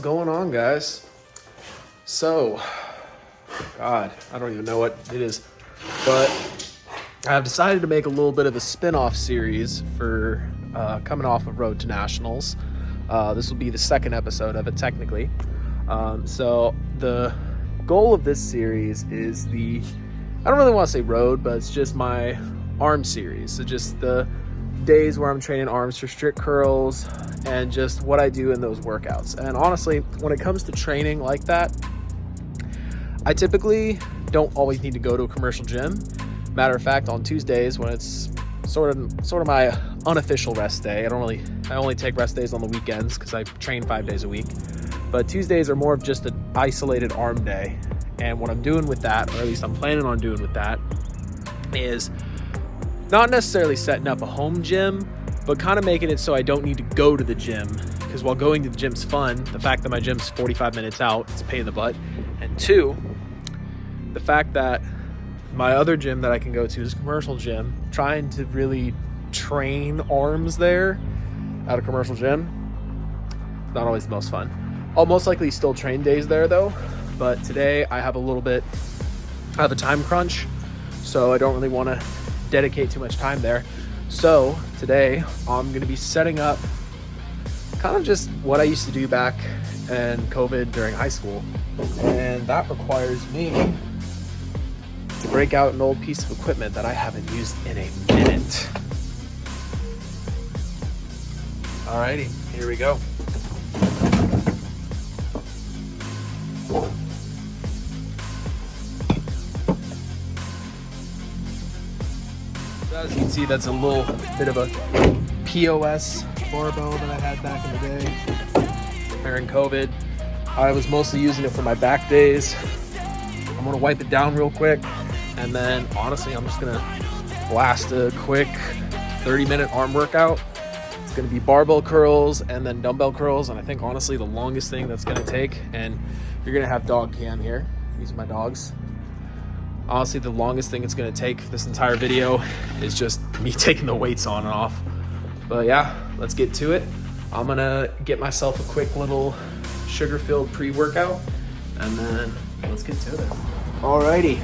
going on, guys? So, God, I don't even know what it is, but I've decided to make a little bit of a spin-off series for coming off of Road to Nationals. This will be the second episode of it, technically. So the goal of this series is I don't really want to say road, but it's just my arm series. So just the days where I'm training arms for strict curls and just what I do in those workouts. And honestly, when it comes to training like that, I typically don't always need to go to a commercial gym. Matter of fact, on Tuesdays, when it's sort of my unofficial rest day, I only take rest days on the weekends because I train 5 days a week. But Tuesdays are more of just an isolated arm day. And what I'm doing with that, or at least I'm planning on doing with that, is not necessarily setting up a home gym, but kind of making it so I don't need to go to the gym. Because while going to the gym's fun, the fact that my gym's 45 minutes out, it's a pain in the butt. And two, the fact that my other gym that I can go to is a commercial gym, trying to really train arms there at a commercial gym, it's not always the most fun. I'll most likely still train days there though, but today I have a time crunch, so I don't really want to dedicate too much time there. So today I'm going to be setting up kind of just what I used to do back in COVID during high school, and that requires me to break out an old piece of equipment that I haven't used in a minute. Alrighty, here we go. As you can see, that's a little bit of a POS barbell that I had back in the day during COVID. I was mostly using it for my back days. I'm gonna wipe it down real quick, and then honestly, I'm just gonna blast a quick 30-minute arm workout. It's gonna be barbell curls and then dumbbell curls, and I think honestly the longest thing that's gonna take, and you're gonna have dog cam here, these are my dogs. Honestly, the longest thing it's gonna take for this entire video is just me taking the weights on and off. But yeah, let's get to it. I'm gonna get myself a quick little sugar-filled pre-workout, and then let's get to it. Alrighty,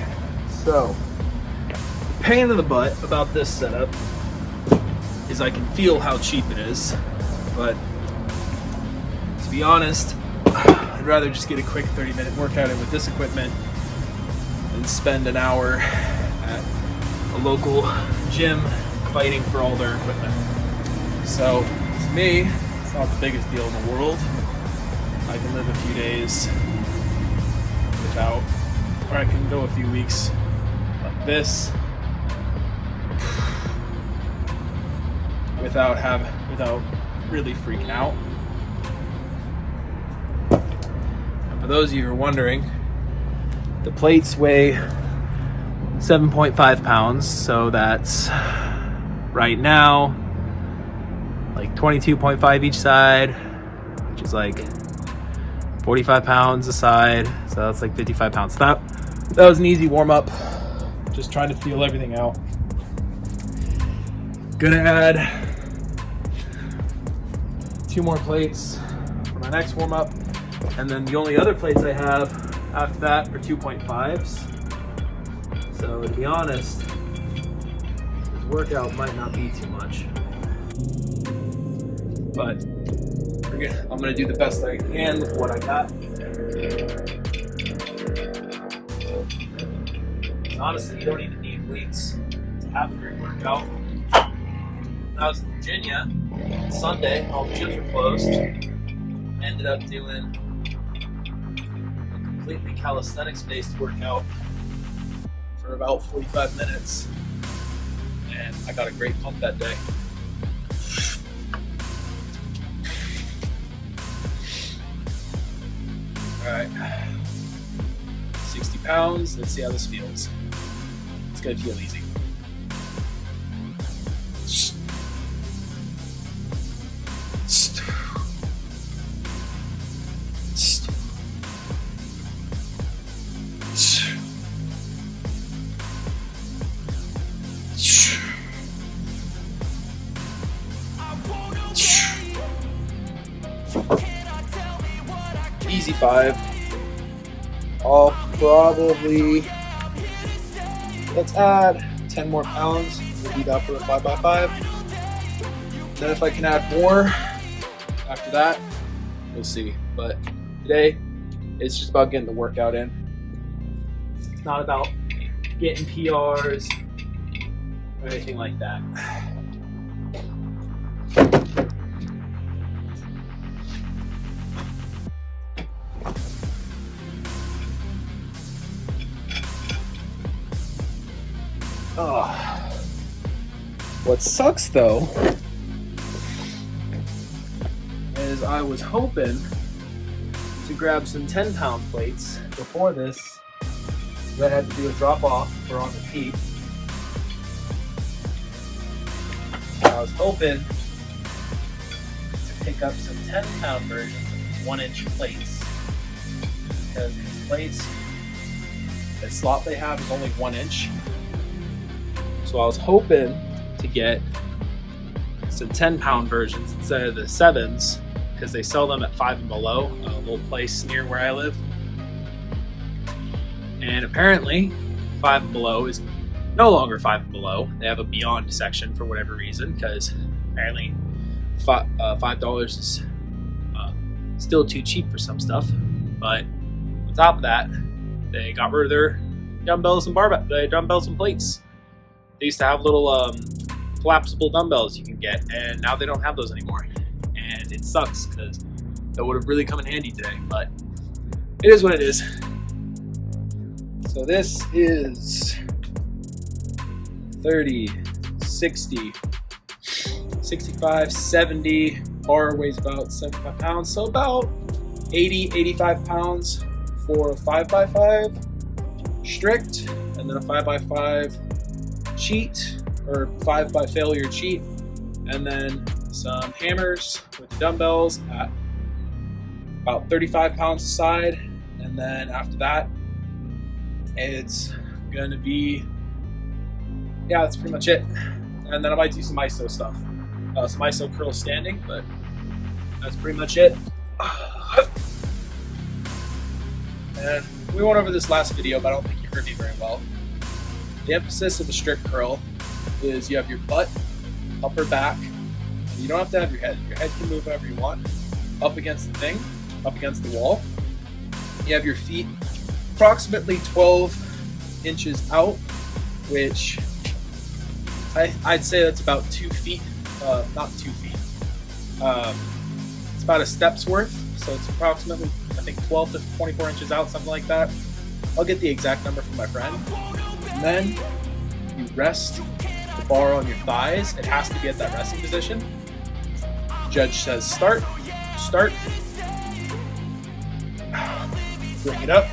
so the pain in the butt about this setup is I can feel how cheap it is, but to be honest, I'd rather just get a quick 30-minute workout in with this equipment and spend an hour at a local gym fighting for all their equipment. So to me, it's not the biggest deal in the world. I can live a few days without, or I can go a few weeks like this without really freaking out. And for those of you who are wondering, the plates weigh 7.5 pounds, so that's right now like 22.5 each side, which is like 45 pounds a side, so that's like 55 pounds. That was an easy warm-up, just trying to feel everything out. Gonna add 2 more plates for my next warm-up, and then the only other plates I have after that are 2.5s. So to be honest, this workout might not be too much, but I'm gonna do the best I can with what I got. Honestly, you don't even need weights to have a great workout. When I was in Virginia, Sunday, all the gyms were closed. I ended up doing a completely calisthenics-based workout for about 45 minutes, and I got a great pump that day. Alright, 60 pounds, let's see how this feels. It's gonna feel easy. easy 5. I'll probably, let's add 10 more pounds. We'll do that for a 5x5. Then if I can add more after that, we'll see. But today, it's just about getting the workout in. It's not about getting PRs or anything like that. What sucks though is I was hoping to grab some 10-pound plates before this. I had to do a drop off for on repeat. I was hoping to pick up some 10-pound versions of these 1-inch plates, because these plates, the slot they have is only 1 inch. So I was hoping to get some 10-pound versions instead of the 7s, because they sell them at 5 and below, a little place near where I live. And apparently 5 and below is no longer 5 and below. They have a beyond section for whatever reason, because apparently $5 is still too cheap for some stuff. But on top of that, they got rid of their dumbbells and dumbbells and plates. They used to have little collapsible dumbbells you can get, and now they don't have those anymore. And it sucks, because that would have really come in handy today, but it is what it is. So this is 30, 60, 65, 70. Bar weighs about 75 pounds, so about 80, 85 pounds for a 5x5 strict, and then a 5x5 cheat, or 5 by failure cheat, and then some hammers with the dumbbells at about 35 pounds a side. And then after that, it's gonna be, yeah, that's pretty much it. And then I might do some ISO stuff, some ISO curl standing, but that's pretty much it. And we went over this last video, but I don't think you heard me very well. The emphasis of a strict curl is you have your butt, upper back, and you don't have to have your head. Your head can move however you want, up against the thing, up against the wall. You have your feet approximately 12 inches out, which I'd say that's about 2 feet, not 2 feet. It's about a step's worth, so it's approximately, I think, 12 to 24 inches out, something like that. I'll get the exact number from my friend. And then you rest the bar on your thighs. It has to be at that resting position. Judge says start, start. Bring it up,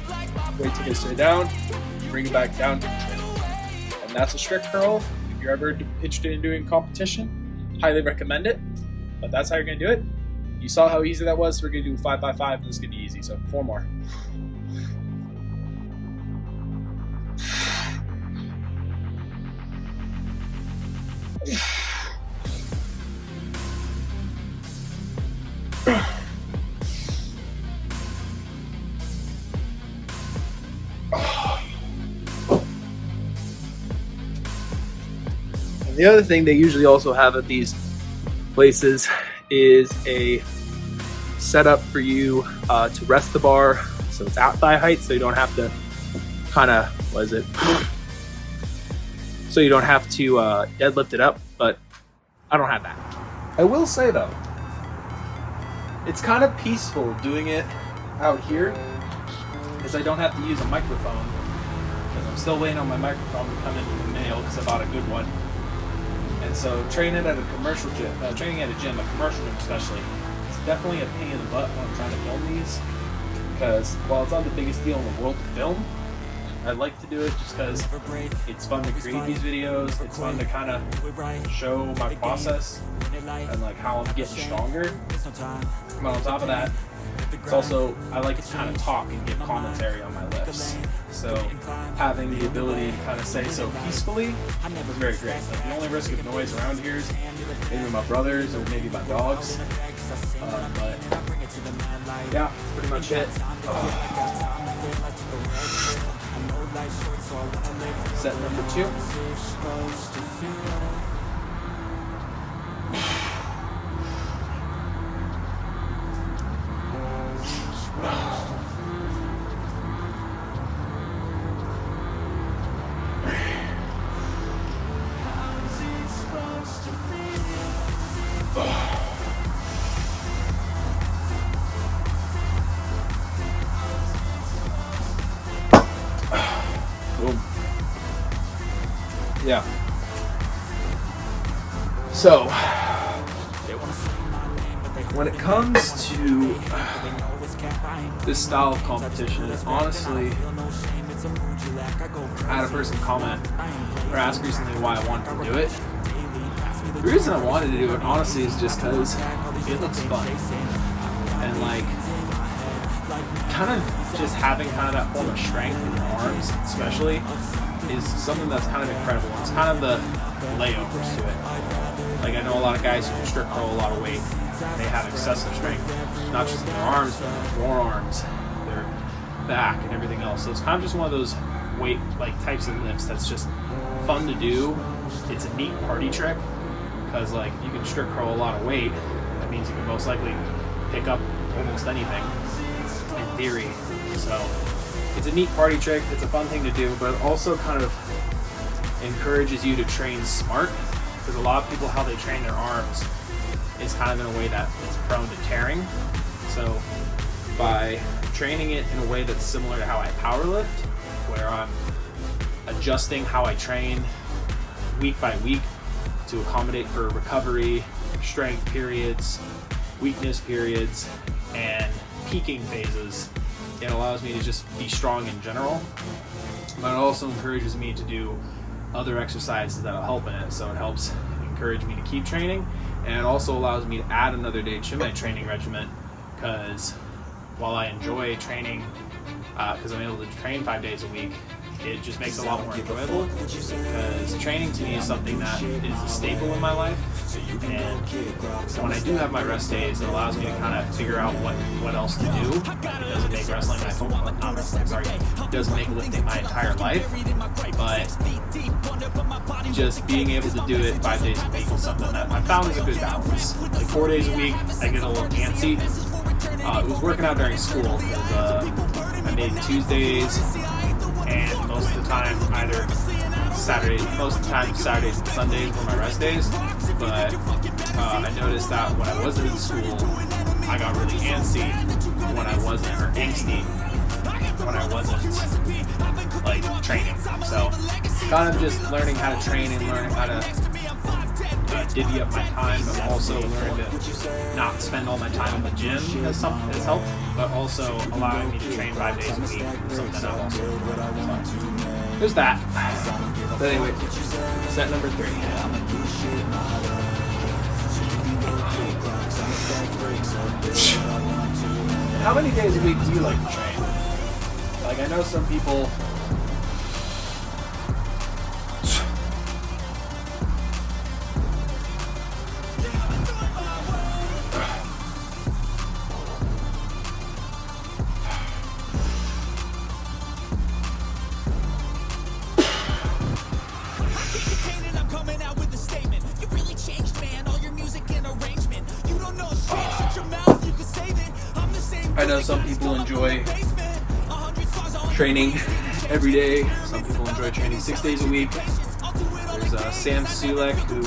wait till they stay down, bring it back down. And that's a strict curl. If you're ever interested in doing competition, highly recommend it. But that's how you're gonna do it. You saw how easy that was, so we're gonna do 5x5, this is gonna be easy, so 4 more. And the other thing they usually also have at these places is a setup for you to rest the bar, so it's at thigh height, so you don't have to so you don't have to deadlift it up, but I don't have that. I will say though, it's kind of peaceful doing it out here, because I don't have to use a microphone, because I'm still waiting on my microphone to come in the mail, because I bought a good one. And so training at a commercial gym, a commercial gym especially, it's definitely a pain in the butt when I'm trying to film these, because while it's not the biggest deal in the world to film, I like to do it just because it's fun to create these videos. It's fun to kind of show my process and like how I'm getting stronger. But on top of that, it's also, I like to kind of talk and give commentary on my lifts. So having the ability to kind of say so peacefully was very great. Like, the only risk of noise around here is maybe my brothers or maybe my dogs. But Yeah, pretty much it. Set number 2. Boom. Yeah. So, when it comes to this style of competition, honestly, I had a person comment or ask recently why I wanted to do it. The reason I wanted to do it, honestly, is just because it looks fun. And like, kind of just having kind of that form of strength in your arms, especially, is something that's kind of incredible. It's kind of the layovers to it. Like, I know a lot of guys who can strict curl a lot of weight. They have excessive strength, not just in their arms, but in their forearms, their back, and everything else. So it's kind of just one of those weight, like, types of lifts that's just fun to do. It's a neat party trick because, like, you can strict curl a lot of weight. That means you can most likely pick up almost anything in theory. So it's a neat party trick. It's a fun thing to do, but it also kind of encourages you to train smart, because a lot of people, how they train their arms is kind of in a way that is prone to tearing. So by training it in a way that's similar to how I powerlift, where I'm adjusting how I train week by week to accommodate for recovery, strength periods, weakness periods, and peaking phases, it allows me to just be strong in general, but it also encourages me to do other exercises that'll help in it. So it helps encourage me to keep training, and it also allows me to add another day to my training regimen, because while I enjoy training, because I'm able to train 5 days a week, it just makes it a lot more enjoyable, because training to me is something that is a staple in my life. And when I do have my rest days, it allows me to kind of figure out what else to do. It doesn't make wrestling it doesn't make lifting my entire life, but just being able to do it 5 days a week is something that I found is a good balance. Like 4 days a week, I get a little antsy. It was working out during school, because I made Tuesdays, and most of the time Saturdays and Sundays were my rest days. But I noticed that when I wasn't in school, I got really antsy when I wasn't, or angsty when I wasn't, like, training. So kind of just learning how to train and learning how to divvy up my time, but also learning to not spend all my time in the gym has helped, but also allowing me to train 5 days a week is something I've also learned. So there's that. But anyway, set number 3. How many days a week do you like to train? Like, I know some people enjoy training every day. Some people enjoy training 6 days a week. There's Sam Sulek, who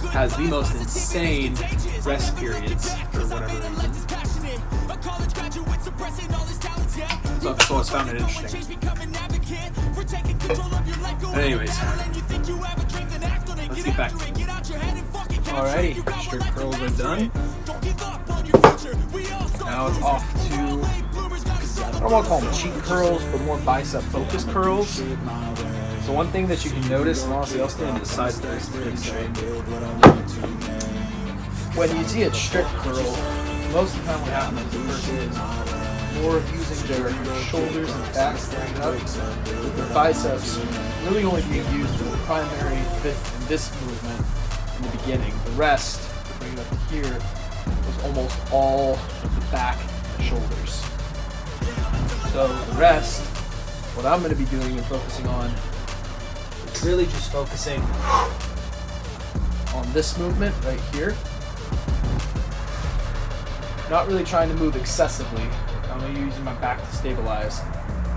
has the most insane rest periods for whatever reason. So I've always found it interesting. But anyways, let's get back. Alrighty, strict curls are done. Now it's off to, I don't want to call them cheat curls, but more bicep focused curls. So one thing that you can notice, and honestly I'll stand to the side first to get straight. When you see a strict curl, most of the time what happens is the person is more of using their shoulders and back standing up, with their biceps really only being used for the primary fit in this movement in the beginning. The rest, to bring it up to here, was almost all back, and shoulders. So the rest, what I'm going to be doing and focusing on is really just focusing on this movement right here. Not really trying to move excessively. I'm going to be using my back to stabilize.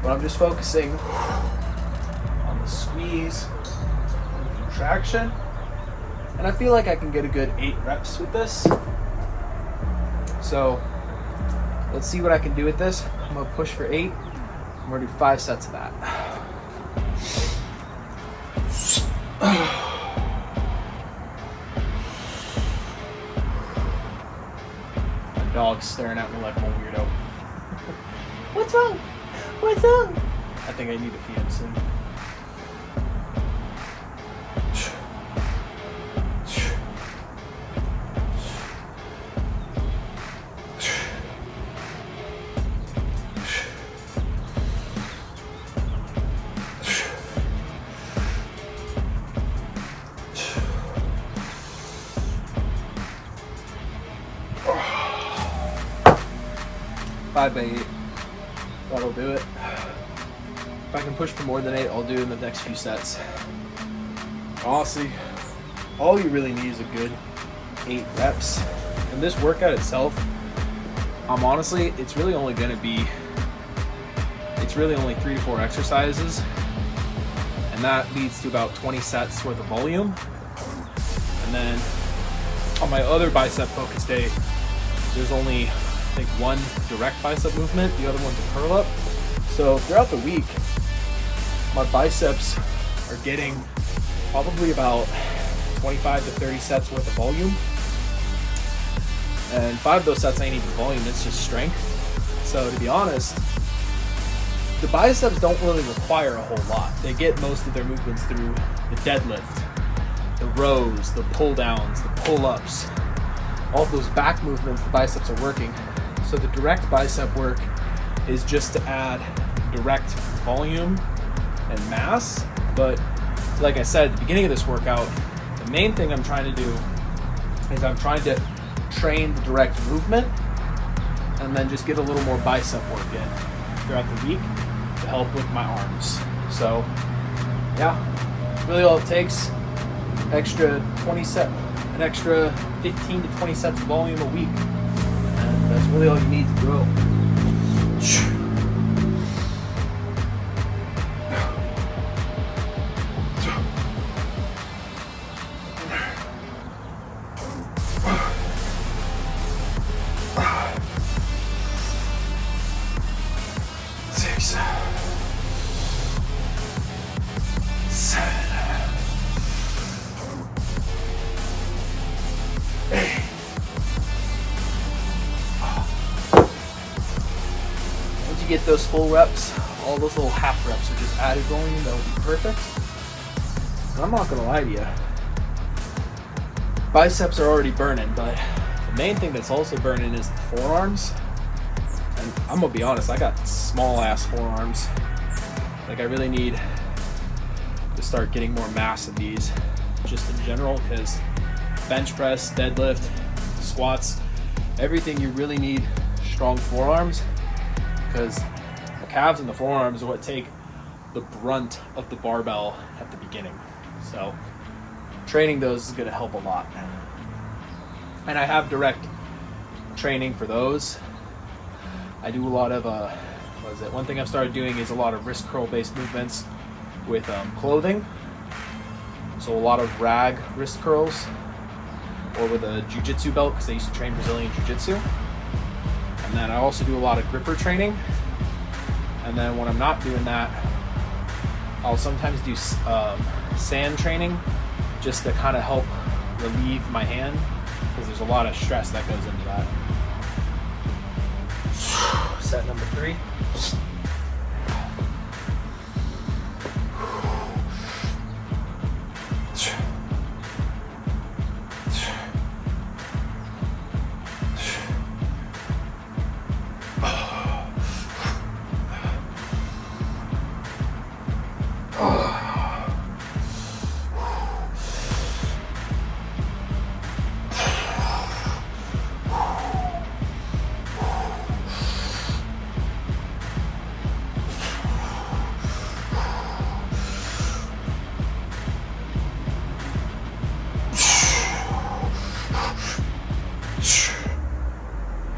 But I'm just focusing on the squeeze and the contraction. And I feel like I can get a good 8 reps with this. So let's see what I can do with this. I'm going to push for 8. I'm going to do 5 sets of that. My dog's staring at me like I'm a weirdo. What's wrong? What's wrong? I think I need to feed him soon. Five by 8. That'll do it. If I can push for more than 8, I'll do in the next few sets. Honestly, all you really need is a good 8 reps. And this workout itself, it's really only 3 to 4 exercises. And that leads to about 20 sets worth of volume. And then on my other bicep focus day, there's only I think 1 direct bicep movement, the other one's a curl up. So throughout the week, my biceps are getting probably about 25 to 30 sets worth of volume. And 5 of those sets ain't even volume, it's just strength. So to be honest, the biceps don't really require a whole lot. They get most of their movements through the deadlift, the rows, the pull downs, the pull ups, all those back movements the biceps are working. So the direct bicep work is just to add direct volume and mass. But like I said at the beginning of this workout, the main thing I'm trying to do is I'm trying to train the direct movement and then just get a little more bicep work in throughout the week to help with my arms. So yeah, really all it takes, an extra 15 to 20 sets of volume a week. And that's really all you need to grow. Get those full reps, all those little half reps are just added volume, that would be perfect. And I'm not gonna lie to you, biceps are already burning, but the main thing that's also burning is the forearms. And I'm gonna be honest, I got small ass forearms. Like I really need to start getting more mass in these, just in general, because bench press, deadlift, squats, everything you really need strong forearms. Because the calves and the forearms are what take the brunt of the barbell at the beginning. So training those is going to help a lot. And I have direct training for those. I do a lot of, one thing I've started doing is a lot of wrist curl based movements with clothing. So a lot of rag wrist curls, or with a jiu-jitsu belt, because I used to train Brazilian jiu-jitsu. And then I also do a lot of gripper training. And then when I'm not doing that, I'll sometimes do sand training just to kind of help relieve my hand, because there's a lot of stress that goes into that. Set number 3.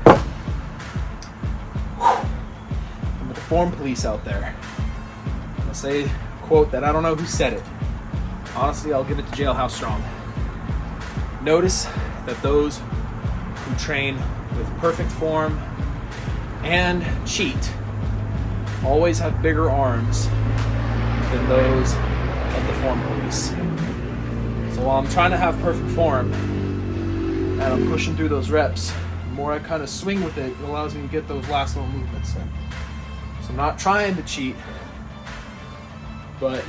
I'm with the form police out there. I'm gonna say a quote that I don't know who said it. Honestly, I'll give it to Jailhouse Strong. Notice that those who train with perfect form and cheat always have bigger arms than those of the form police. So while I'm trying to have perfect form and I'm pushing through those reps, the more I kind of swing with it, it allows me to get those last little movements in. So I'm not trying to cheat, but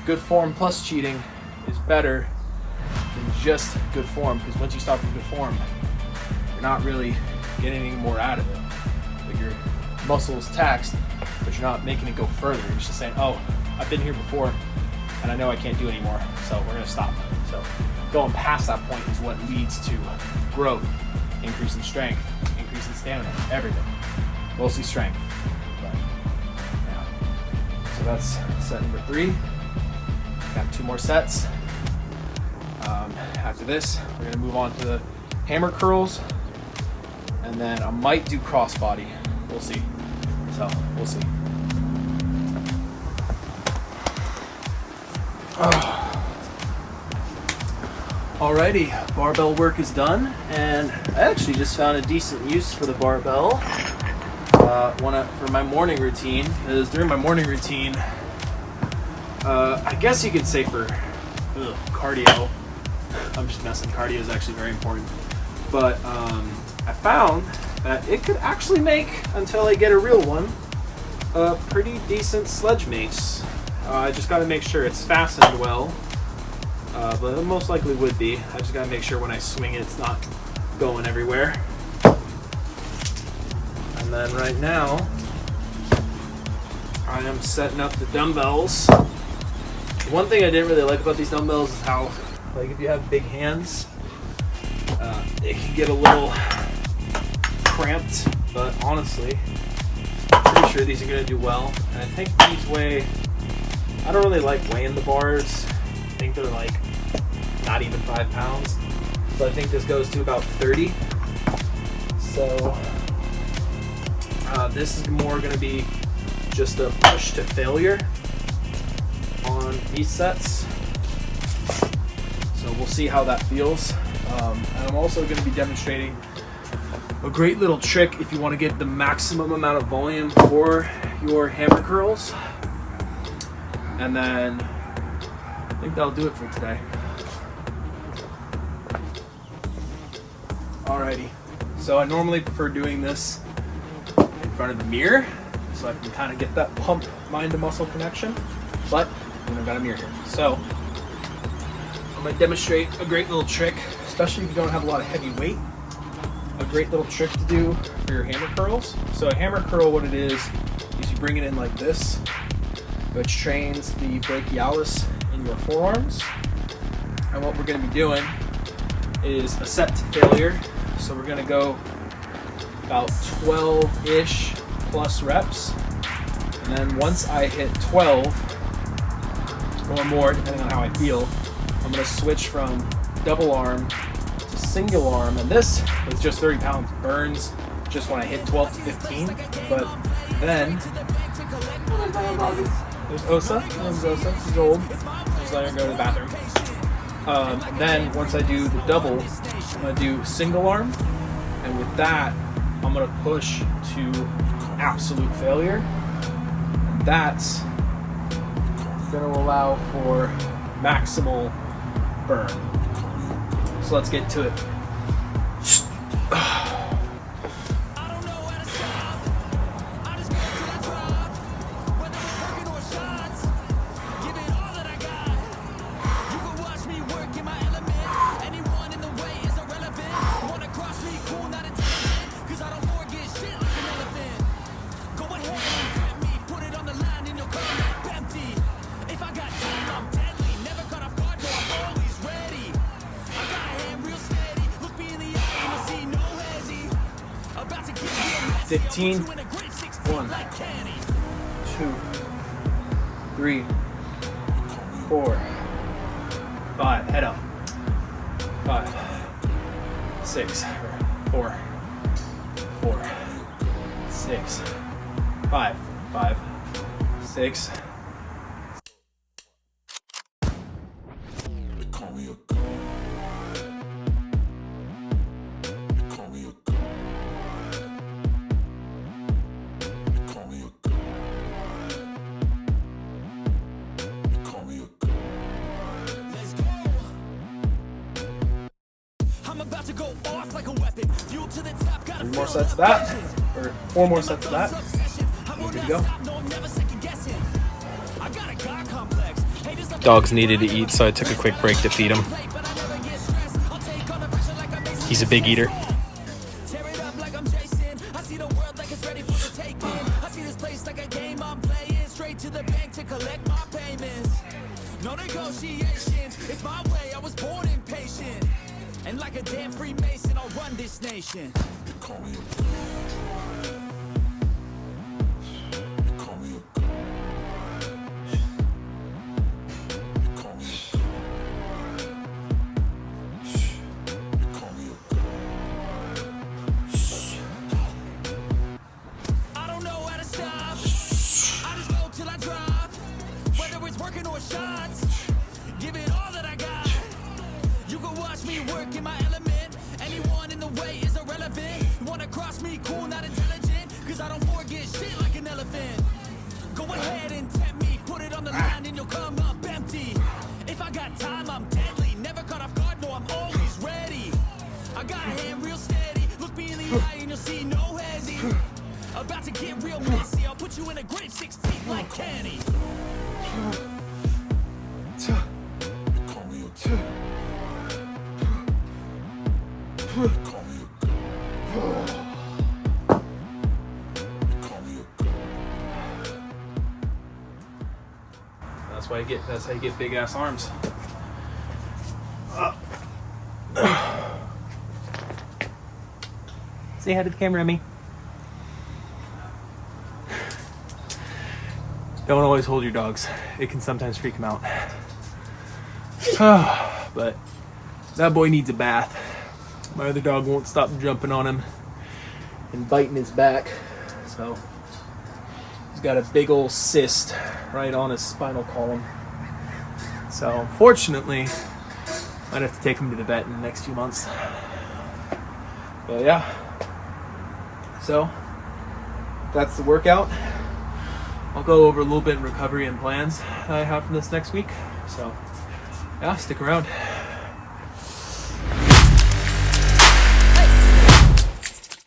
good form plus cheating is better than just good form, because once you stop with good form, you're not really getting any more out of it. Like your muscle is taxed, but you're not making it go further. You're just saying, oh, I've been here before and I know I can't do anymore, so we're gonna stop. So going past that point is what leads to growth, increase in strength, increase in stamina, everything. Mostly strength. But, yeah. So that's set number 3. Got 2 more sets. After this, we're gonna move on to the hammer curls, and then I might do crossbody. We'll see. So we'll see. Alrighty, barbell work is done, and I actually just found a decent use for the barbell for my morning routine. Because during my morning routine, I guess you could say for cardio. I'm just messing. Cardio is actually very important, but I found that it could actually make, until I get a real one, a pretty decent sledge mace. I just got to make sure it's fastened well, but it most likely would be. I just got to make sure when I swing it, it's not going everywhere. And then right now, I am setting up the dumbbells. One thing I didn't really like about these dumbbells is how, like, if you have big hands, it can get a little cramped, but honestly, I'm pretty sure these are going to do well. And I think these weigh, I don't really like weighing the bars. I think they're like not even 5 pounds. So I think this goes to about 30. So this is more going to be just a push to failure on these sets. So we'll see how that feels. And I'm also going to be demonstrating a great little trick if you want to get the maximum amount of volume for your hammer curls. And then I think that'll do it for today. Alrighty, so I normally prefer doing this in front of the mirror so I can kind of get that pump mind to muscle connection, but I've got a mirror here. So I'm going to demonstrate a great little trick, especially if you don't have a lot of heavy weight. A great little trick to do for your hammer curls. So a hammer curl, what it is you bring it in like this, which trains the brachialis in your forearms. And what we're going to be doing is a set to failure. So we're going to go about 12-ish plus reps. And then once I hit 12 or more, depending on how I feel, I'm going to switch from double arm to single arm. And this, with just 30 pounds, burns just when I hit 12 to 15. But then, there's Osa. There's Osa. She's old. Just let her go to the bathroom. Then once I do the double, I'm going to do single arm. And with that, I'm going to push to absolute failure. And that's going to allow for maximal burn. So let's get to it. Fifteen. 1, 2, 3, 4, 5. Head up. 5, 6, 4, 4, 6, 5, 5, 6. I'm about to go off like a weapon. Fuel to the top, got 3 more sets of that, or 4 more sets of that. Good to go. Dogs needed to eat, so I took a quick break to feed him. He's a big eater. No negotiations, it's my way, I was born impatient. And like a damn Freemason, I'll run this nation. Call me I don't know how to stop. I just go till I drop. Whether it's working or shots, give it all that I got. You can watch me work in my element. Anyone in the way is irrelevant. You wanna cross me, cool, not intelligent. Cause I don't forget shit like an elephant. Go ahead and tempt me, put it on the line and you'll come up empty. If I got time, I'm deadly. Never caught off guard, no, I'm always ready. I got a hand real steady. Look me in the eye and you'll see no hezzy. About to get real messy. I'll put you in a grave 6 feet like Kenny. That's how you get big ass arms. Say hi to the camera, Emmy. Don't always hold your dogs. It can sometimes freak them out. But that boy needs a bath. My other dog won't stop jumping on him and biting his back. So he's got a big old cyst right on his spinal column. So unfortunately, might have to take him to the vet in the next few months. But yeah. So that's the workout. I'll go over a little bit in recovery and plans that I have for this next week. So yeah, stick around.